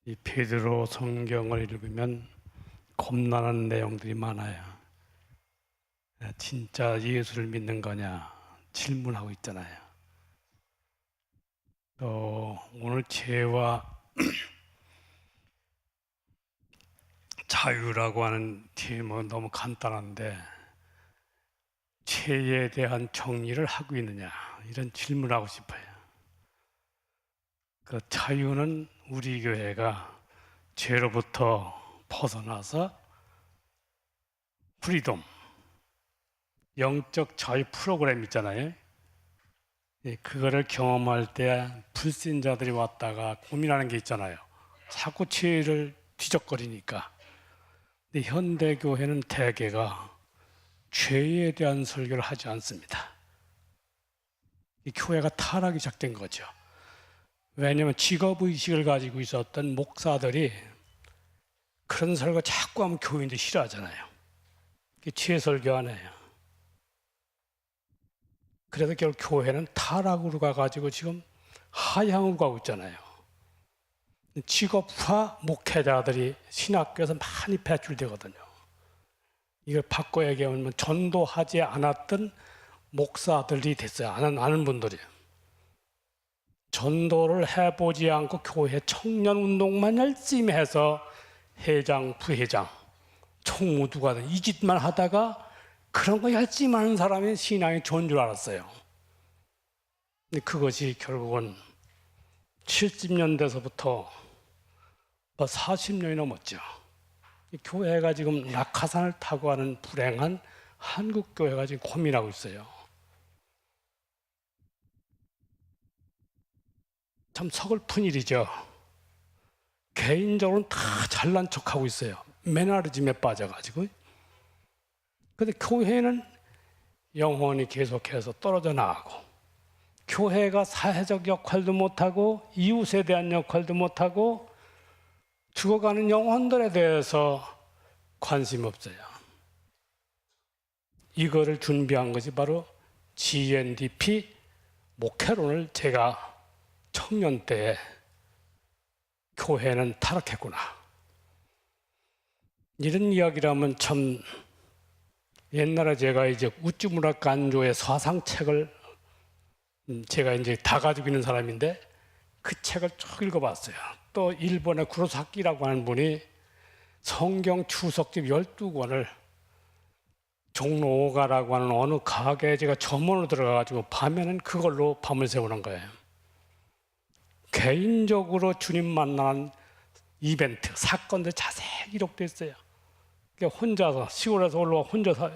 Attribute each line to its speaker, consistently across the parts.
Speaker 1: 이 베드로 성경을 읽으면 겁나는 내용들이 많아요. 진짜 예수를 믿는 거냐 질문하고 있잖아요. 또 오늘 죄와 자유라고 하는题目너무 간단한데 죄에 대한 정리를 하고 있느냐 이런 질문을 하고 싶어요. 그 자유는 우리 교회가 죄로부터 벗어나서 프리덤, 영적 자유 프로그램 있잖아요. 그거를 경험할 때 불신자들이 왔다가 고민하는 게 있잖아요. 자꾸 죄를 뒤적거리니까. 근데 현대교회는 대개가 죄에 대한 설교를 하지 않습니다. 이 교회가 타락이 시작된 거죠. 왜냐하면 직업의식을 가지고 있었던 목사들이 그런 설교 자꾸 하면 교인들이 싫어하잖아요. 죄 설교 안 해요. 그래서 결국 교회는 타락으로 가가지고 지금 하향으로 가고 있잖아요. 직업화 목회자들이 신학교에서 많이 배출되거든요. 이걸 바꿔 얘기하면 전도하지 않았던 목사들이 됐어요. 아는 분들이. 전도를 해보지 않고 교회 청년운동만 열심히 해서 회장, 부회장, 총무두가 이 짓만 하다가 그런 거 열심히 하는 사람이 신앙이 좋은 줄 알았어요. 근데 그것이 결국은 70년대서부터 40년이 넘었죠. 교회가 지금 낙하산을 타고 가는 불행한 한국 교회가 지금 고민하고 있어요. 참 서글픈 일이죠. 개인적으로는 다 잘난 척하고 있어요. 매너리즘에 빠져가지고. 근데 교회는 영혼이 계속해서 떨어져 나가고, 교회가 사회적 역할도 못하고, 이웃에 대한 역할도 못하고, 죽어가는 영혼들에 대해서 관심 없어요. 이거를 준비한 것이 바로 GNDP 목회론을 제가 청년 때 교회는 타락했구나. 이런 이야기라면 참 옛날에 제가 이제 우찌무라 간조의 사상책을 제가 이제 다 가지고 있는 사람인데 그 책을 쭉 읽어봤어요. 또 일본의 구로사키라고 하는 분이 성경 추석집 12권을 종로 오가라고 하는 어느 가게에 제가 점원으로 들어가가지고 밤에는 그걸로 밤을 새우는 거예요. 개인적으로 주님 만난 이벤트, 사건들 자세히 기록되어 있어요. 혼자서 시골에서 올라와 혼자서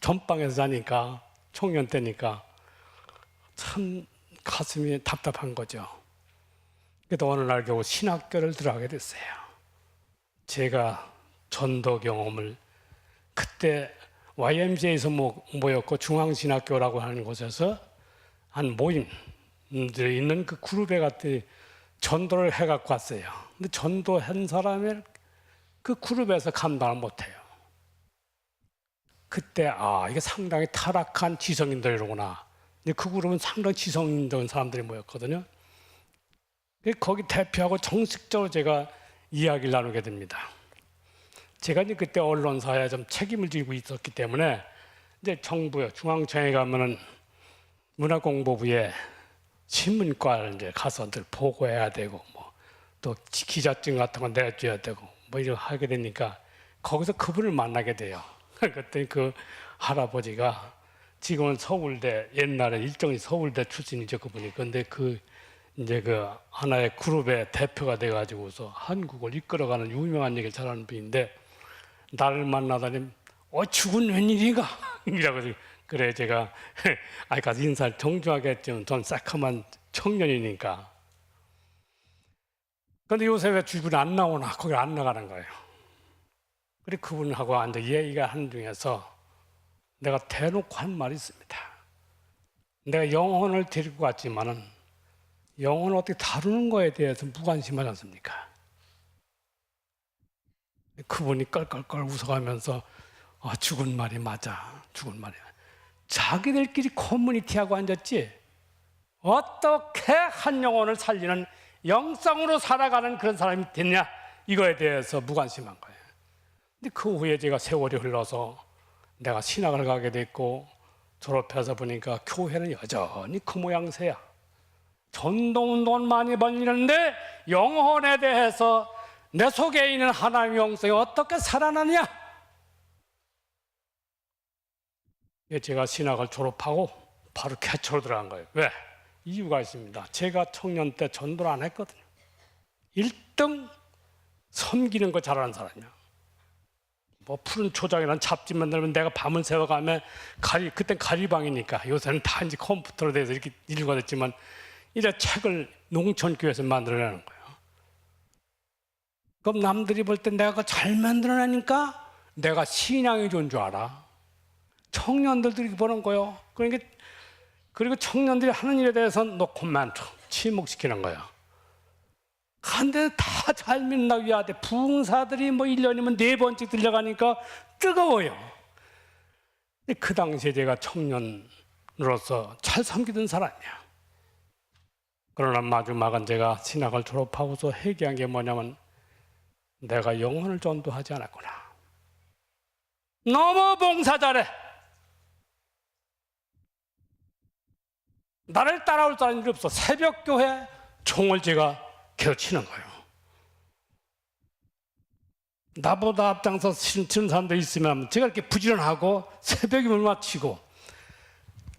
Speaker 1: 전방에서 자니까 청년 때니까 참 가슴이 답답한 거죠. 그래도 어느 날 겨우 신학교를 들어가게 됐어요. 제가 전도 경험을 그때 YMCA에서 모였고 중앙신학교라고 하는 곳에서 한 모임들이 있는 그 그룹에 갔더니 전도를 해갖고 왔어요. 근데 전도한 사람을 그 그룹에서 감당을 못해요. 그때 이게 상당히 타락한 지성인들이로구나. 근데 그 그룹은 상당히 지성인들 사람들이 모였거든요. 거기 대표하고 정식적으로 제가 이야기를 나누게 됩니다. 제가 이제 그때 언론사에 좀 책임을 지고 있었기 때문에 이제 정부요 중앙청에 가면은 문화공보부에 신문과를 이제 가서 늘 보고해야 되고 또 기자증 같은 거 내줘야 되고 이렇게 하게 되니까 거기서 그분을 만나게 돼요. 그때 그 할아버지가 지금은 서울대 옛날에 일정이 서울대 출신이죠 그분이. 근데 이제 그 하나의 그룹의 대표가 돼가지고서 한국을 이끌어가는 유명한 얘기를 잘하는 분인데 나를 만나다니 죽은 웬일인가 이라고. 그래 제가 가서 인사를 정중하게 했지만 전 새카만 청년이니까. 근데 요새 왜 주변에 안 나오나 거기 안 나가는 거예요. 그래 그분하고 앉아 얘기가 하는 중에서 내가 대놓고 한 말이 있습니다. 내가 영혼을 데리고 갔지만은 영혼을 어떻게 다루는 거에 대해서 무관심하지 않습니까? 그분이 껄껄껄 웃어가면서 죽은 말이 맞아. 죽은 말이야. 자기들끼리 커뮤니티하고 앉았지 어떻게 한 영혼을 살리는 영성으로 살아가는 그런 사람이 됐냐? 이거에 대해서 무관심한 거예요. 근데 그 후에 제가 세월이 흘러서 내가 신학을 가게 됐고 졸업해서 보니까 교회는 여전히 그 모양새야. 전도운동은 많이 벌리는데 영혼에 대해서 내 속에 있는 하나님의 영성이 어떻게 살아나냐? 제가 신학을 졸업하고 바로 개초로 들어간 거예요. 왜? 이유가 있습니다. 제가 청년 때 전도를 안 했거든요. 1등 섬기는 거 잘하는 사람이야. 뭐 푸른 초장이란 잡지 만들면 내가 밤을 새워가면 그땐 가리방이니까 요새는 다 이제 컴퓨터로 돼서 이렇게 일과 됐지만 이제 책을 농촌교회에서 만들어내는 거예요. 그럼 남들이 볼 때 내가 그거 잘 만들어내니까 내가 신앙이 좋은 줄 알아. 청년들도 이렇게 보는 거예요. 그러니까 그리고 청년들이 하는 일에 대해서는 노 코멘트, 침묵시키는 거예요. 근데 다 잘 믿나 위하대. 부흥사들이 뭐 1년이면 4번씩 들려가니까 뜨거워요. 근데 그 당시에 제가 청년으로서 잘 섬기던 사람이야. 그러나 마지막은 제가 신학을 졸업하고서 회개한 게 뭐냐면 내가 영혼을 전도하지 않았구나. 너무 봉사 잘해. 나를 따라올 사람이 없어. 새벽교회 총을 제가 계속 치는 거예요. 나보다 앞장서 치는 사람들 있으면 제가 이렇게 부지런하고 새벽에 물만 치고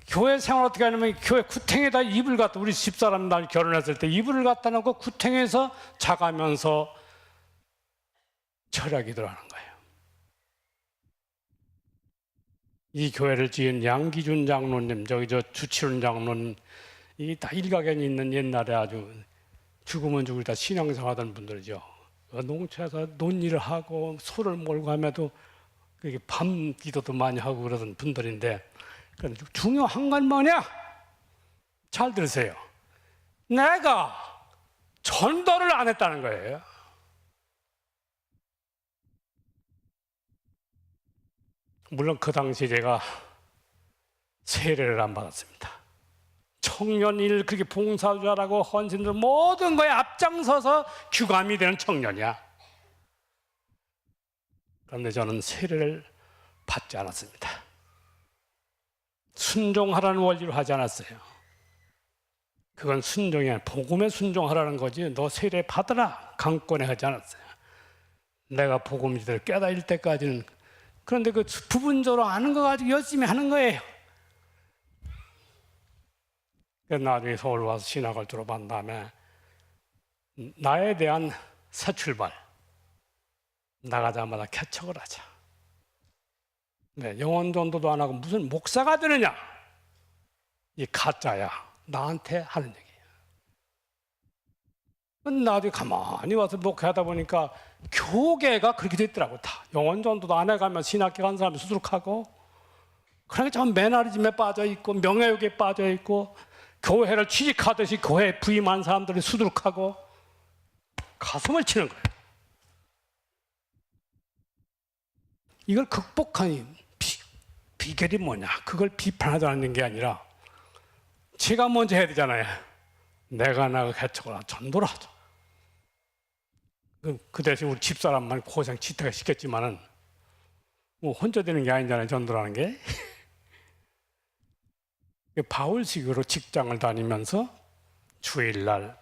Speaker 1: 교회 생활 어떻게 하냐면 교회 구탱에다 이불 갖다 우리 집사람 날 결혼했을 때 이불을 갖다 놓고 구탱에서 자가면서 철야 기도를 하는 거예요. 이 교회를 지은 양기준 장로님, 저 주치훈 장로님, 이 다 일가견이 있는 옛날에 아주 죽으면 죽으리다 신앙생활하던 분들이죠. 농촌에서 논일을 하고 소를 몰고 하면도 밤 기도도 많이 하고 그러던 분들인데 중요한 건 뭐냐? 잘 들으세요. 내가 전도를 안 했다는 거예요. 물론 그 당시에 제가 세례를 안 받았습니다. 청년일 그렇게 봉사자라고 헌신들 모든 거에 앞장서서 규감이 되는 청년이야. 그런데 저는 세례를 받지 않았습니다. 순종하라는 원리로 하지 않았어요. 그건 순종이 아니라 복음에 순종하라는 거지 너 세례 받으라 강권에 하지 않았어요. 내가 복음 제대로 깨달을 때까지는. 그런데 그 부분적으로 아는 거 가지고 열심히 하는 거예요. 나중에 서울 와서 신학을 졸업한 다음에 나에 대한 새 출발, 나가자마자 개척을 하자. 네, 영혼 전도도 안 하고 무슨 목사가 되느냐? 이 가짜야. 나한테 하는 얘기예요. 나중에 가만히 와서 목회하다 보니까 교계가 그렇게 됐더라고. 다 영혼 전도도 안 해가면 신학교 간 사람이 수두룩하고, 그러니까 전 매너리즘에 빠져 있고 명예욕에 빠져 있고 교회를 취직하듯이 교회에 부임한 사람들이 수두룩하고 가슴을 치는 거예요. 이걸 극복하니 비결이 뭐냐? 그걸 비판하자는 게 아니라 제가 먼저 해야 되잖아요. 내가 나가 개척을 하자, 전도를 하자. 그 대신 우리 집사람만 고생 지태가 시켰지만은 뭐 혼자 되는 게 아니잖아요. 전도라는 게. 바울식으로 직장을 다니면서 주일날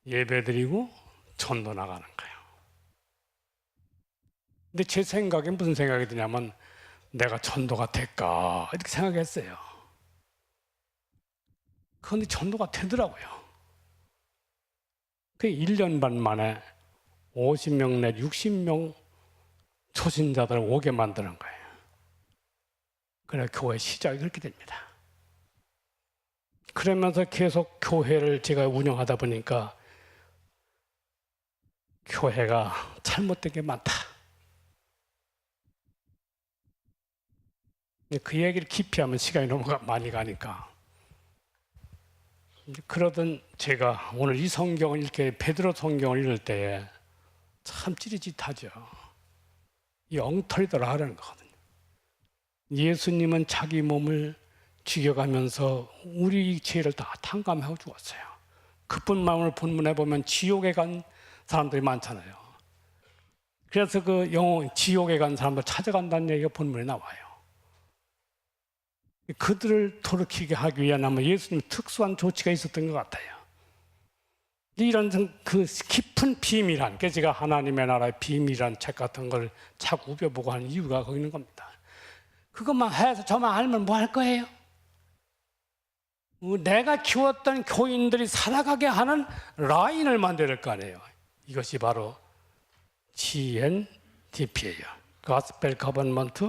Speaker 1: 예배드리고 전도 나가는 거예요. 근데 제 생각에 무슨 생각이 드냐면 내가 전도가 될까 이렇게 생각했어요. 그런데 전도가 되더라고요. 그 1년 반 만에 50명 내 60명 초신자들을 오게 만드는 거예요. 그래 교회 시작이 그렇게 됩니다. 그러면서 계속 교회를 제가 운영하다 보니까 교회가 잘못된 게 많다. 그 얘기를 깊이 하면 시간이 너무 많이 가니까. 그러던 제가 오늘 이 성경을 이렇게 베드로 성경을 읽을 때에 참 찌릿찌릿하죠. 이 엉터리더라 하라는 거거든요. 예수님은 자기 몸을 죽여가면서 우리 죄를 다 탕감하고 죽었어요. 그뿐만을 본문에 보면 지옥에 간 사람들이 많잖아요. 그래서 그 지옥에 간 사람들 찾아간다는 얘기가 본문에 나와요. 그들을 돌이키게 하기 위한 아마 예수님 특수한 조치가 있었던 것 같아요. 이런 그 깊은 비밀한, 그 제가 하나님의 나라의 비밀한 책 같은 걸 자꾸 우벼보고 하는 이유가 거기 있는 겁니다. 그것만 해서 저만 알면 뭐 할 거예요? 내가 키웠던 교인들이 살아가게 하는 라인을 만들어야 될 거 아니에요. 이것이 바로 GNDP예요. Gospel Government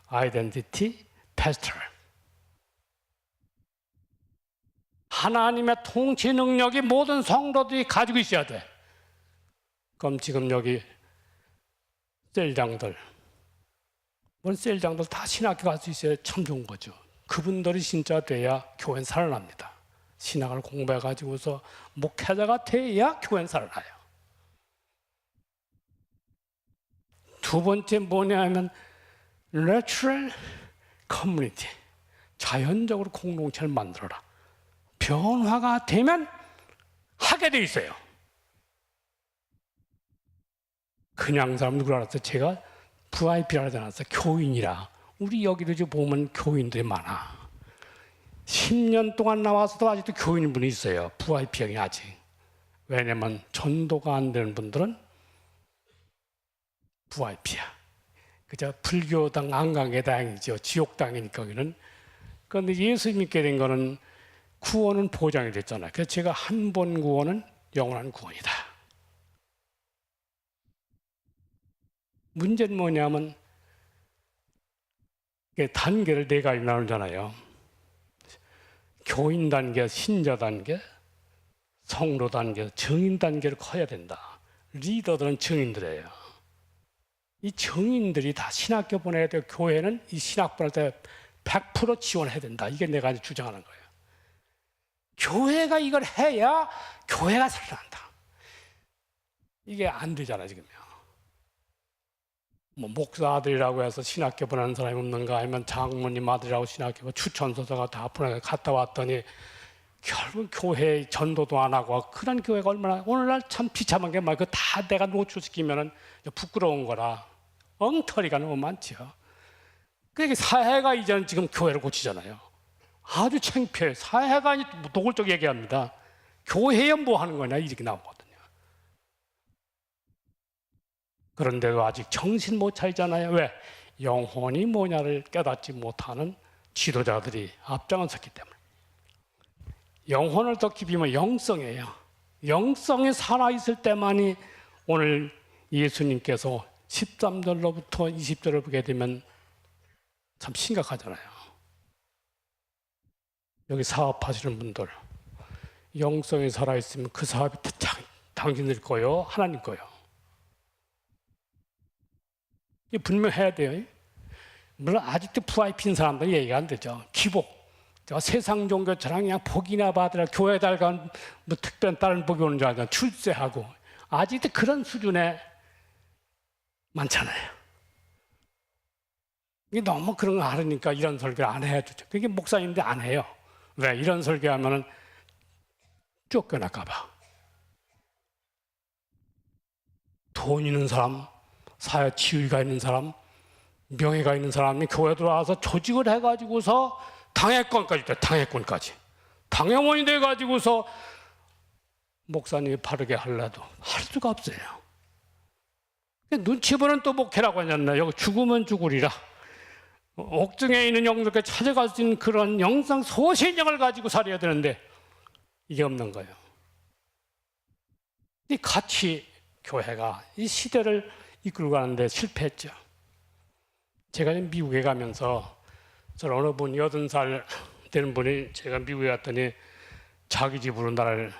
Speaker 1: Identity Pastoral. 하나님의 통치 능력이 모든 성도들이 가지고 있어야 돼. 그럼 지금 여기 셀장들, 물론 셀장들 다 신학교 갈 수 있어야 참 좋은 거죠. 그분들이 진짜 돼야 교회는 살아납니다. 신학을 공부해가지고서 목회자가 돼야 교회는 살아나요. 두 번째 뭐냐면 Natural Community, 자연적으로 공동체를 만들어라. 변화가 되면 하게 돼 있어요. 그냥 사람 누구라 알았어요? 제가 VIP라 하지 않았어요? 교인이라. 우리 여기도 지금 보면 교인들이 많아. 10년 동안 나와서도 아직도 교인인 분이 있어요. VIP형이 아직. 왜냐면 전도가 안 되는 분들은 VIP야. 그저 불교당 안 간 게 다행이죠. 지옥당이니까 거기는. 그런데 예수 믿게 된 거는 구원은 보장이 됐잖아요. 그래서 제가 한 번 구원은 영원한 구원이다. 문제는 뭐냐면 단계를 네 가지 나누잖아요. 교인 단계, 신자 단계, 성도 단계, 증인 단계를 커야 된다. 리더들은 증인들이에요. 이 증인들이 다 신학교 보내야 되고 교회는 이 신학 보낼 때 100% 지원해야 된다. 이게 내가 주장하는 거예요. 교회가 이걸 해야 교회가 살아난다. 이게 안 되잖아 지금요. 뭐 목사 아들이라고 해서 신학교 보내는 사람이 없는가, 아니면 장모님 아들이라고 신학교 추천서가 다 보내 갔다 왔더니 결국 교회 전도도 안 하고, 그런 교회가 얼마나 오늘날 참 비참한 게 막 그 다 내가 노출시키면은 부끄러운 거라 엉터리가 너무 많죠. 그게 사회가 이제는 지금 교회를 고치잖아요. 아주 창피해요. 사회가 노골적 얘기합니다. 교회에 뭐 하는 거냐 이렇게 나오거든요. 그런데도 아직 정신 못 차리잖아요. 왜? 영혼이 뭐냐를 깨닫지 못하는 지도자들이 앞장을 섰기 때문에. 영혼을 더 깊이 보면 영성이에요. 영성이 살아있을 때만이 오늘 예수님께서 13절로부터 20절을 보게 되면 참 심각하잖아요. 여기 사업하시는 분들, 영성이 살아있으면 그 사업이 당신들 거요? 하나님 거요? 이 분명해야 돼요. 물론 아직도 VIP인 사람들 얘기가 안 되죠. 기복. 세상 종교처럼 그냥 복이나 받으라, 교회 달간 뭐 특별한 다른 복이 오는 줄 알잖아요. 출세하고. 아직도 그런 수준에 많잖아요. 이게 너무 그런 거 알으니까 이런 설교를 안 해야죠. 그게 목사님인데 안 해요. 왜? 이런 설교하면은 쫓겨날까봐. 돈 있는 사람, 사회 지위가 있는 사람, 명예가 있는 사람이 교회 들어와서 조직을 해가지고서 당회권까지 돼, 당회권까지. 당회원이 돼가지고서 목사님이 바르게 하려도 할 수가 없어요. 눈치 보는 또 목회라고 하잖아요. 여기 죽으면 죽으리라. 옥중에 있는 영들께 찾아갈 수 있는 그런 영성 소신력을 가지고 살아야 되는데 이게 없는 거예요. 이 가치 교회가 이 시대를 이끌고 가는데 실패했죠. 제가 미국에 가면서 어느 분 80살 되는 분이, 제가 미국에 갔더니 자기 집으로 나를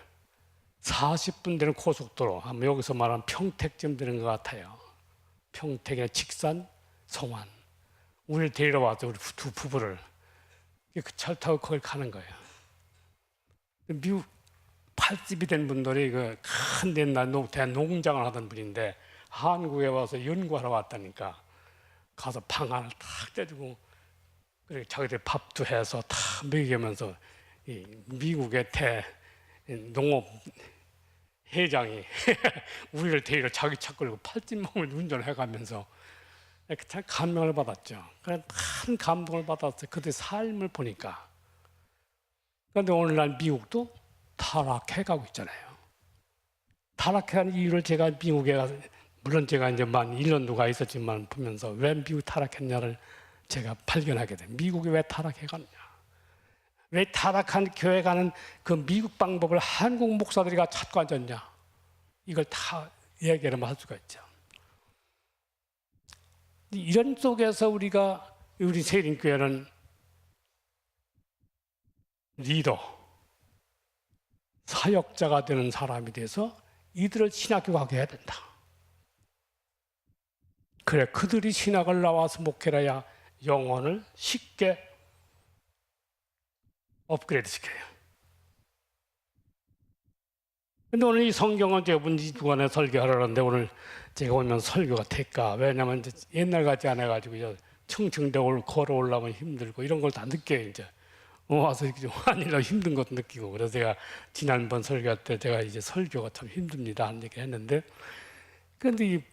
Speaker 1: 40분 되는 고속도로, 아마 여기서 말하면 평택쯤 되는 것 같아요. 평택의 직산, 성완. 우리를 데리러 와서 우리 두 부부를 그 차를 타고 거길 가는 거예요. 미국 80이 된 분들이 그 큰 옛날 농장을 하던 분인데 한국에 와서 연구하러 왔다니까 가서 방 하나 탁 떼주고 그리고 자기들 밥도 해서 다 먹이면서 이 미국의 농업 회장이 우리를 데리러 자기 차 끌고 팔진몸을 운전해가면서 이렇게 참 감명을 받았죠. 그래서 큰 감동을 받았어요. 그들의 삶을 보니까. 그런데 오늘날 미국도 타락해가고 있잖아요. 타락한 이유를 제가 미국에 가서, 물론 제가 이제 만 1년도 가 있었지만 보면서 왜 미국이 타락했냐를 제가 발견하게 돼요. 미국이 왜 타락해갔냐. 왜 타락한 교회 가는 그 미국 방법을 한국 목사들이 찾고 앉았냐. 이걸 다 얘기를 할 수가 있죠. 이런 속에서 우리 세린교회는 리더, 사역자가 되는 사람이 돼서 이들을 신학교 가게 해야 된다. 그래, 그들이 신학을 나와서 목회를 해야 영혼을 쉽게 업그레이드 시켜요. 근데 오늘 이 성경은 제가 문지 주간에 설교하려는데 오늘 제가 오면 설교가 될까? 왜냐면 이제 옛날 같지 않아가지고 층층대 걸어 올라오면 힘들고 이런 걸 다 느껴요, 이제. 와서 이렇게 환이라 힘든 것도 느끼고. 그래서 제가 지난번 설교할 때 제가 이제 설교가 참 힘듭니다 하는 얘기 했는데, 그런데 이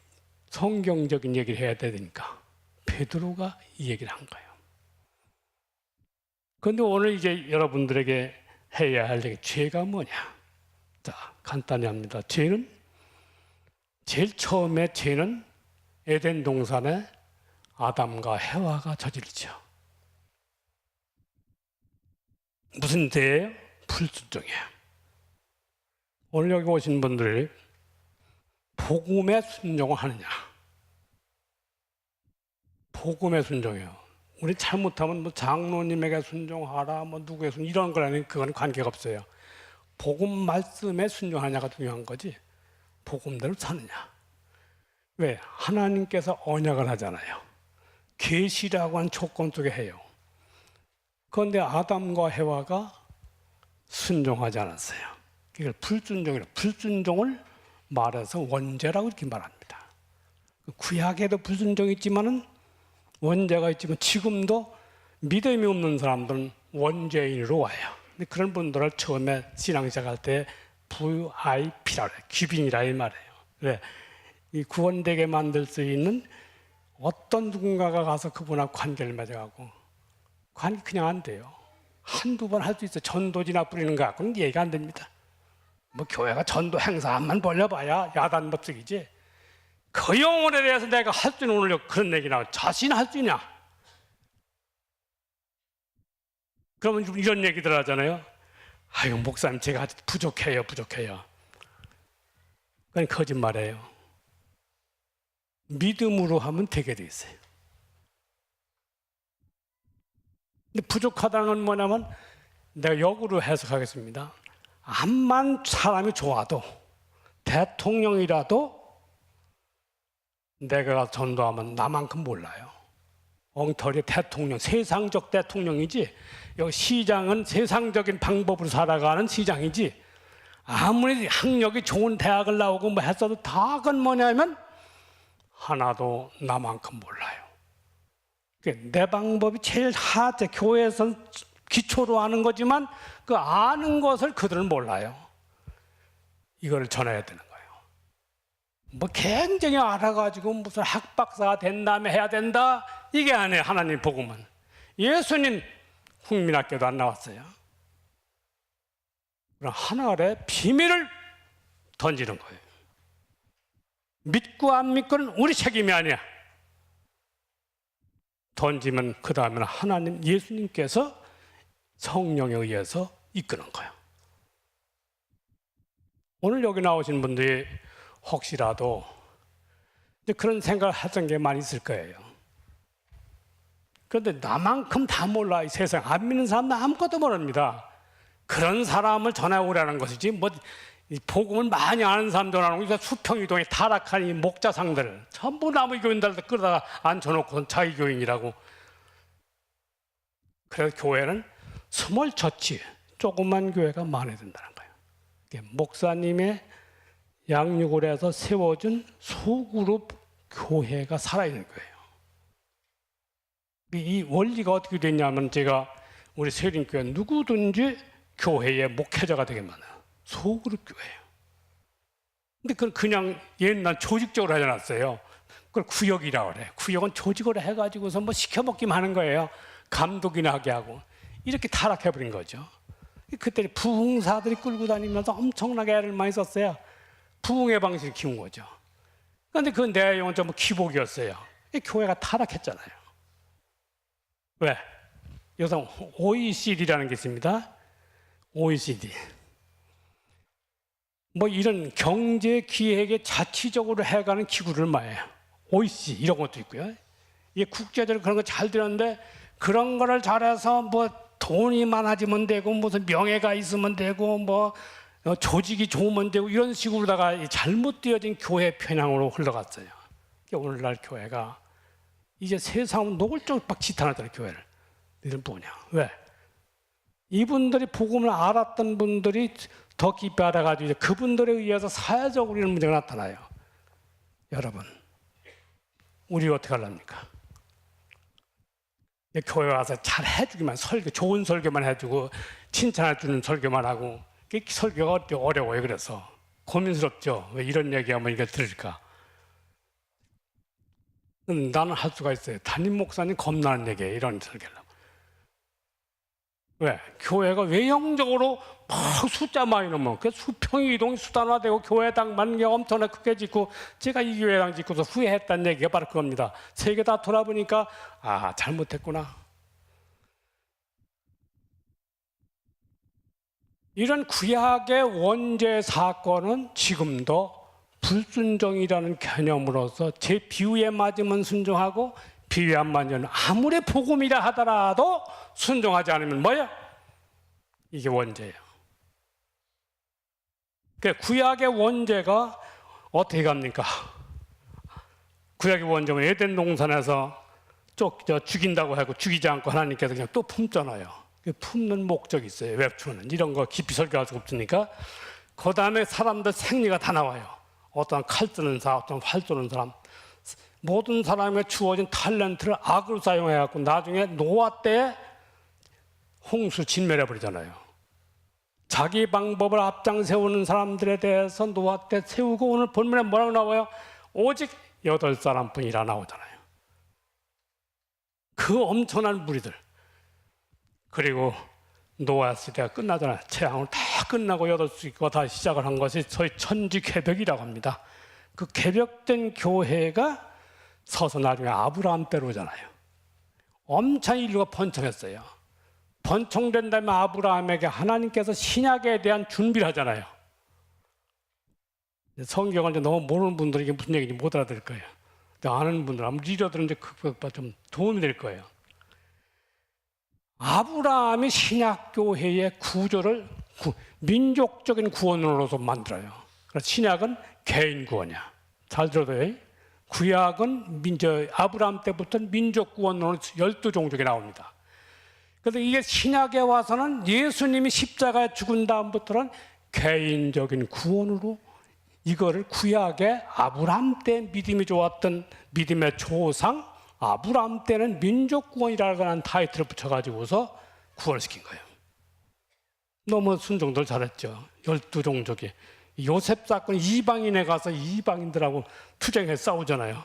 Speaker 1: 성경적인 얘기를 해야 되니까 베드로가 이 얘기를 한 거예요. 그런데 오늘 이제 여러분들에게 해야 할 얘기, 죄가 뭐냐? 자, 간단히 합니다. 죄는 제일 처음에 죄는 에덴 동산에 아담과 해와가 저지르죠. 무슨 죄예요? 불순종이에요. 오늘 여기 오신 분들이 복음에 순종을 하느냐? 복음에 순종해요. 우리 잘못하면 뭐 장로님에게 순종하라, 뭐 누구에 순종 이런 거라는 그건 관계가 없어요. 복음 말씀에 순종하냐가 중요한 거지. 복음대로 사느냐. 왜? 하나님께서 언약을 하잖아요. 계시라고 한 조건 속에 해요. 그런데 아담과 해와가 순종하지 않았어요. 이걸 불순종이라, 불순종을 말해서 원죄라고 이렇게 말합니다. 구약에도 불순종이 있지만은 원죄가 있지만 지금도 믿음이 없는 사람들은 원죄인으로 와요. 근데 그런 분들을 처음에 신앙시작할 때 VIP라 그래요. 귀빈이라 이 말이에요. 왜? 이 구원되게 만들 수 있는 어떤 누군가가 가서 그분하고 관계를 맺어가고 관계 그냥 안 돼요. 한두 번 할 수 있어요. 전도지나 뿌리는 거 갖고는 얘기가 안 됩니다. 뭐 교회가 전도 행사만 벌려봐야 야단 법석이지. 그 영혼에 대해서 내가 할 수 있는 오늘 그런 얘기 나와. 자신 할 수 있냐? 그러면 이런 얘기들 하잖아요. 아유, 목사님, 제가 부족해요. 그건 거짓말이에요. 믿음으로 하면 되게 돼 있어요. 근데 부족하다는 건 뭐냐면, 내가 역으로 해석하겠습니다. 암만 사람이 좋아도, 대통령이라도 내가 전도하면 나만큼 몰라요. 엉터리 대통령, 세상적 대통령이지, 여기 시장은 세상적인 방법으로 살아가는 시장이지, 아무리 학력이 좋은 대학을 나오고 뭐 했어도 다 그건 뭐냐면 하나도 나만큼 몰라요. 내 방법이 제일 하대, 교회에서 기초로 아는 거지만 그 아는 것을 그들은 몰라요. 이걸 전해야 되는 거예요. 뭐 굉장히 알아가지고 무슨 학박사가 된 다음에 해야 된다, 이게 아니에요. 하나님 복음은. 예수님 국민학교도 안 나왔어요. 그럼 하나의 비밀을 던지는 거예요. 믿고 안 믿고는 우리 책임이 아니야. 던지면 그 다음에는 하나님, 예수님께서 성령에 의해서 이끄는 거예요. 오늘 여기 나오신 분들이 혹시라도 그런 생각을 했던 게 많이 있을 거예요. 그런데 나만큼 다 몰라. 이 세상 안 믿는 사람은 아무것도 모릅니다. 그런 사람을 전해오라는 것이지, 뭐 복음을 많이 아는 사람들 하는 거, 수평이동에 타락한 이 목자상들을 전부 남의 교인들한테 끌어다가 앉혀놓고 자기 교인이라고. 그래서 교회는 스몰 처치, 조그만 교회가 많아야 된다는 거예요. 목사님의 양육을 해서 세워준 소그룹 교회가 살아있는 거예요. 이 원리가 어떻게 됐냐면, 제가 우리 세린교회 누구든지 교회의 목회자가 되게 많아요. 소그룹 교회예요. 근데 그걸 그냥 옛날 조직적으로 하지 않았어요. 그걸 구역이라고 그래. 구역은 조직으로 해가지고서 뭐 시켜먹기만 하는 거예요. 감독이나 하게 하고. 이렇게 타락해버린 거죠. 그때 부흥사들이 끌고 다니면서 엄청나게 애를 많이 썼어요. 부흥의 방식을 키운 거죠. 그런데 그 내용은 전부 기복이었어요. 교회가 타락했잖아요. 왜? 여기서 OECD라는 게 있습니다. OECD. 뭐 이런 경제 기획에 자치적으로 해가는 기구를 말해요. OECD 이런 것도 있고요. 이게 국제적으로 그런 거 잘 되는데 그런 거를 잘해서 뭐 돈이 많아지면 되고 무슨 명예가 있으면 되고 뭐 조직이 좋으면 되고 이런 식으로다가 잘못되어진 교회 편향으로 흘러갔어요. 오늘날 교회가 이제 세상은 노골적으로 막 지탄하잖아요. 교회를. 이런 뭐냐? 왜? 이분들이 복음을 알았던 분들이 더 깊이 알아가지고 이제 그분들에 의해서 사회적으로 이런 문제가 나타나요. 여러분, 우리 어떻게 하랍니까? 교회 와서 잘 해주기만, 설교, 좋은 설교만 해주고 칭찬해주는 설교만 하고 설교가 어려워요. 그래서 고민스럽죠. 왜 이런 얘기하면 이게 들을까? 나는 할 수가 있어요. 담임 목사님 겁나는 얘기예요. 이런 설교를. 왜? 교회가 외형적으로 막 숫자 많이 넘어. 그 수평 이동이 수단화되고 교회당 만개 엄청나게 크게 짓고 제가 이 교회당 짓고서 후회했다는 얘기가 바로 그겁니다. 세계 다 돌아보니까 아 잘못했구나. 이런 구약의 원죄 사건은 지금도 불순종이라는 개념으로서 제 비유에 맞으면 순종하고 비유에 안 맞으면 아무리 복음이라 하더라도 순종하지 않으면 뭐예요? 이게 원죄예요. 그러니까 구약의 원죄가 어떻게 갑니까? 구약의 원죄는 에덴 동산에서 죽인다고 하고 죽이지 않고 하나님께서 그냥 또 품잖아요. 품는 목적이 있어요. 웹툰은 이런 거 깊이 설교할 수 없으니까 그 다음에 사람들 생리가 다 나와요. 어떤 칼 쓰는 사람, 어떤 활 쏘는 사람, 모든 사람에게 주어진 탤런트를 악으로 사용해갖고 나중에 노아 때에 홍수 진멸해 버리잖아요. 자기 방법을 앞장 세우는 사람들에 대해서 노아 때 세우고 오늘 본문에 뭐라고 나와요? 오직 8사람뿐이라 나오잖아요. 그 엄청난 무리들. 그리고 노아 시대가 끝나잖아요. 재앙을 다 끝나고 8수가 다시 시작을 한 것이 소위 천지개벽이라고 합니다. 그 개벽된 교회가 서서 나중에 아브라함 때로 오잖아요. 엄청 인류가 번창했어요. 번창된 다음에 아브라함에게 하나님께서 신약에 대한 준비를 하잖아요. 성경을 이제 너무 모르는 분들이 이게 무슨 얘기인지 못 알아들을 거예요. 아는 분들, 아무리 읽어들으면 이제 그것과 좀 도움이 될 거예요. 아브라함이 신약교회의 구조를 민족적인 구원으로서 만들어요. 그래서 신약은 개인 구원이야. 잘 들어둬요. 구약은 아브라함 때부터 민족 구원으로 12종족이 나옵니다. 그래서 이게 신약에 와서는 예수님이 십자가에 죽은 다음부터는 개인적인 구원으로 이거를 구약의 아브라함 때 믿음이 좋았던 믿음의 조상 아브라함 때는 민족 구원이라고 하는 타이틀을 붙여가지고서 구원시킨 거예요. 너무 순종들 잘했죠. 12종족이. 요셉 사건 이방인에 가서 이방인들하고 투쟁해 싸우잖아요.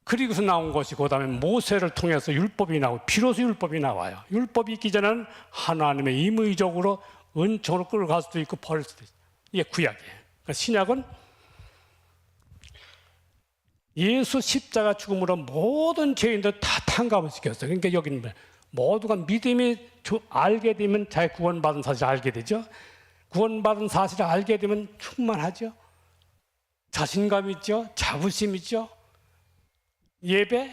Speaker 1: 그리고서 나온 것이 그 다음에 모세를 통해서 율법이 나오고 비로소 율법이 나와요. 율법이 있기 전에는 하나님의 임의적으로 은총으로 끌어갈 수도 있고 버릴 수도 있어요. 이게 구약이에요. 그러니까 신약은 예수 십자가 죽음으로 모든 죄인들 다 탕감을 시켰어요. 그러니까 여기는 모두가 믿음이 알게 되면 자기 구원받은 사실을 알게 되죠. 구원받은 사실을 알게 되면 충만하죠. 자신감 있죠. 자부심 있죠. 예배,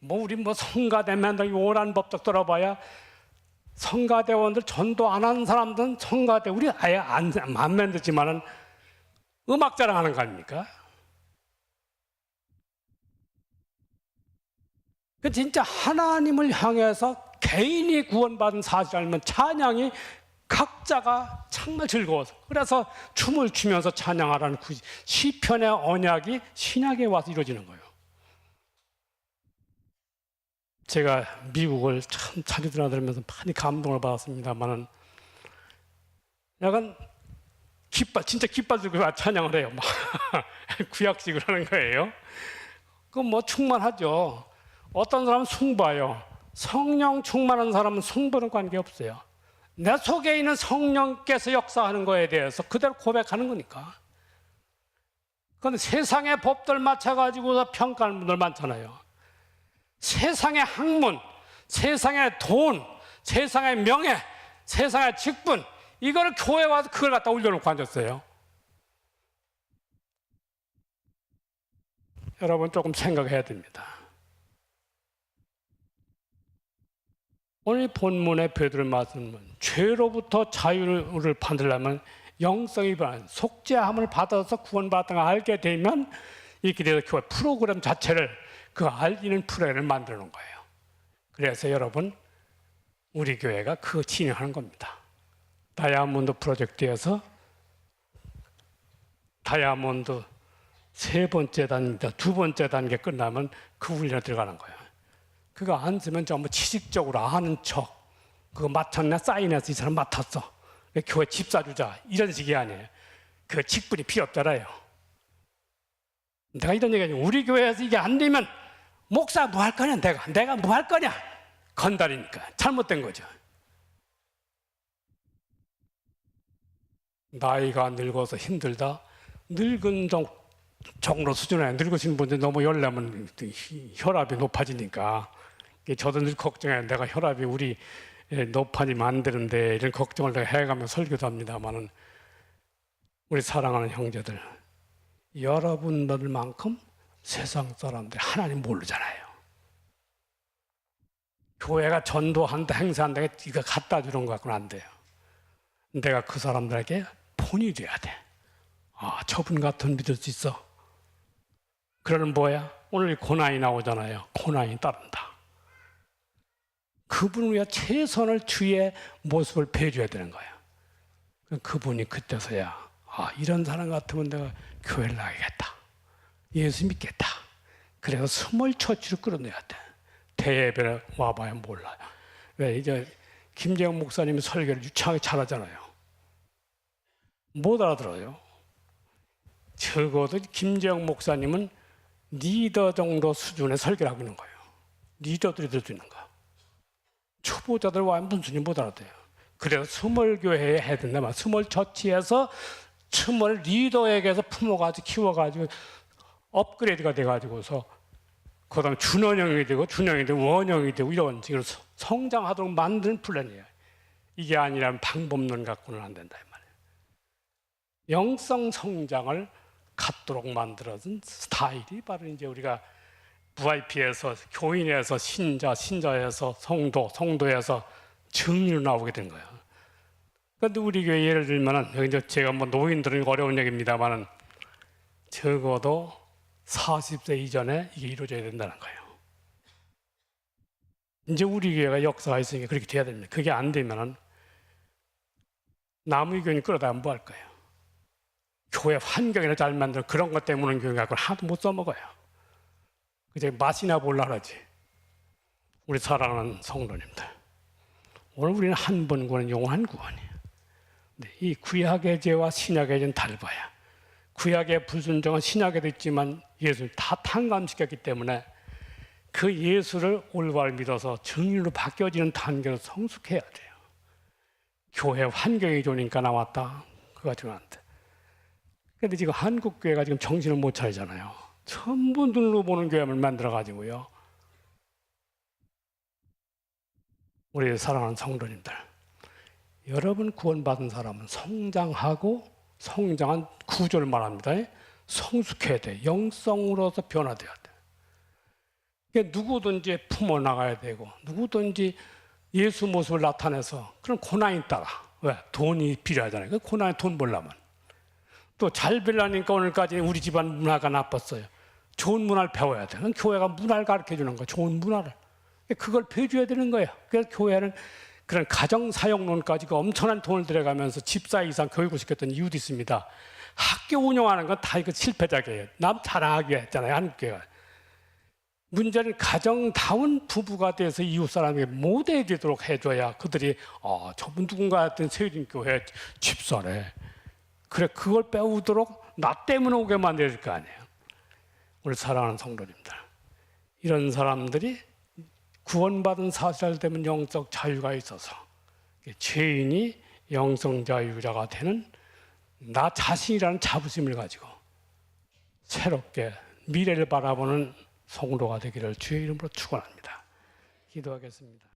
Speaker 1: 우리 성가대면 오란 법적 들어봐야 성가대원들 전도 안 하는 사람들은 성가대 우리 아예 안 만들지만은 음악 자랑하는 거 아닙니까? 그 진짜 하나님을 향해서 개인이 구원받은 사실 알면 찬양이 각자가 정말 즐거워서 그래서 춤을 추면서 찬양하라는 시편의 언약이 신약에 와서 이루어지는 거예요. 제가 미국을 참 자주 드나들면서 많이 감동을 받았습니다만은 약간 진짜 기뻐지고 찬양을 해요. 막 구약식으로 하는 거예요. 그건 뭐 충만하죠. 어떤 사람은 숭배해요. 성령 충만한 사람은 숭배는 관계없어요. 내 속에 있는 성령께서 역사하는 거에 대해서 그대로 고백하는 거니까. 그런데 세상의 법들 맞춰가지고 평가하는 분들 많잖아요. 세상의 학문, 세상의 돈, 세상의 명예, 세상의 직분, 이거를 교회 와서 그걸 갖다 올려놓고 앉았어요. 여러분 조금 생각해야 됩니다. 오늘 본문의 베드로의 말씀은 죄로부터 자유를 받으려면 영성이 변한 속죄함을 받아서 구원받은 걸 알게 되면 이렇게 돼서 교회 프로그램 자체를 그 알리는 프로그램을 만들어 놓은 거예요. 그래서 여러분 우리 교회가 그거 진행하는 겁니다. 다이아몬드 프로젝트에서 다이아몬드 세 번째 단계, 두 번째 단계 끝나면 그 훈련에 들어가는 거예요. 그거 안 쓰면 전부 지식적으로 아는 척, 그거 맡았나 사인해서 이 사람 맡았어, 교회 집사 주자, 이런 식이 아니에요. 그 직분이 필요 없잖아요. 내가 이런 얘기하지. 우리 교회에서 이게 안 되면 목사 뭐 할 거냐, 내가 뭐 할 거냐, 건달이니까 잘못된 거죠. 나이가 늙어서 힘들다. 늙은 정로 수준에 늙으신 분들 너무 열나면 혈압이 높아지니까, 저도 늘 걱정해요. 내가 혈압이 우리 높아지면 안 되는데 이런 걱정을 내가 해가며 설교도 합니다만은, 우리 사랑하는 형제들, 여러분들만큼 세상 사람들 하나님 모르잖아요. 교회가 전도한다, 행사한다, 이거 갖다 주는 거 갖고는 안 돼요. 내가 그 사람들에게 본이 돼야 돼. 아, 저분 같은 믿을 수 있어. 그러는 뭐야? 오늘 고난이 나오잖아요. 고난이 따른다. 그분을 위해 최선을 주의 모습을 배줘야 되는 거예요. 그분이 그때서야, 아, 이런 사람 같으면 내가 교회를 나가겠다, 예수 믿겠다. 그래서 스몰 처치를 끌어내야 돼. 대예배를 와봐야 몰라요. 왜 이제 김재영 목사님이 설교를 유창하게 잘하잖아요. 못 알아들어요. 적어도 김재영 목사님은 리더 정도 수준의 설교를 하고 있는 거예요. 리더들이 들을 수 있는 거. 초보자들 와면 문순이 못 알아들어요. 그래서 스몰 교회에 해야 된다. 스몰 처치에서 스몰 리더에게서 품어가지고 키워가지고 업그레이드가 돼가지고서 그 다음에 준원형이 되고 준형이 되고 원형이 되고 이런 식으로 성장하도록 만드는 플랜이에요. 이게 아니라면 방법론 갖고는 안 된다 이 말이에요. 영성 성장을 갖도록 만들어진 스타일이 바로 이제 우리가 VIP에서 교인에서 신자, 신자에서 성도, 성도에서 증인으로 나오게 된 거예요. 그런데 우리 교회 예를 들면은, 여기 이제 제가 뭐 노인들은 어려운 얘기입니다만은 적어도 40세 이전에 이게 이루어져야 된다는 거예요. 이제 우리 교회가 역사가 있으니까 그렇게 돼야 됩니다. 그게 안 되면은 남의 교인 끌어다가 뭐 할 거예요? 교회 환경이나 잘 만들어 그런 것 때문에 교회 갖고 하나도 못 써먹어요. 그저 맛이나 볼라 그러지. 우리 사랑하는 성도님들, 오늘 우리는 한 번 구원은 영원한 구원이에요. 이 구약의 죄와 신약의 죄는 달라야. 구약의 불순종은 신약에도 있지만 예수를 다 탕감시켰기 때문에 그 예수를 올바로 믿어서 증인으로 바뀌어지는 단계로 성숙해야 돼요. 교회 환경이 좋으니까 나왔다, 그거 가지고는 안 돼. 그런데 지금 한국 교회가 지금 정신을 못 차리잖아요. 전부 눈으로 보는 교회를 만들어가지고요. 우리 사랑하는 성도님들, 여러분 구원받은 사람은 성장하고, 성장한 구조를 말합니다. 성숙해야 돼. 영성으로서 변화돼야 돼. 그러니까 누구든지 품어나가야 되고, 누구든지 예수 모습을 나타내서, 그런 고난이 있다가, 왜? 돈이 필요하잖아요. 그 고난에 돈 벌려면. 또 잘 빌라니까 오늘까지 우리 집안 문화가 나빴어요. 좋은 문화를 배워야 돼. 교회가 문화를 가르쳐 주는 거야. 좋은 문화를. 그걸 배워줘야 되는 거예요. 그래서 교회는 그런 가정 사용론까지 엄청난 돈을 들여가면서 집사 이상 교육을 시켰던 이유도 있습니다. 학교 운영하는 건 다 이거 실패작이에요. 남 잘하게 했잖아요, 한국교회가. 문제는 가정다운 부부가 돼서 이웃 사람에게 못해지도록 해줘야 그들이, 저분 누군가 했던 세린교회 집사네, 그래 그걸 빼오도록 나 때문에 오게 만들 거 아니에요. 우리 사랑하는 성도님들, 이런 사람들이 구원받은 사실 되면 영적 자유가 있어서 죄인이 영성 자유자가 되는 나 자신이라는 자부심을 가지고 새롭게 미래를 바라보는 성도가 되기를 주의 이름으로 축원합니다. 기도하겠습니다.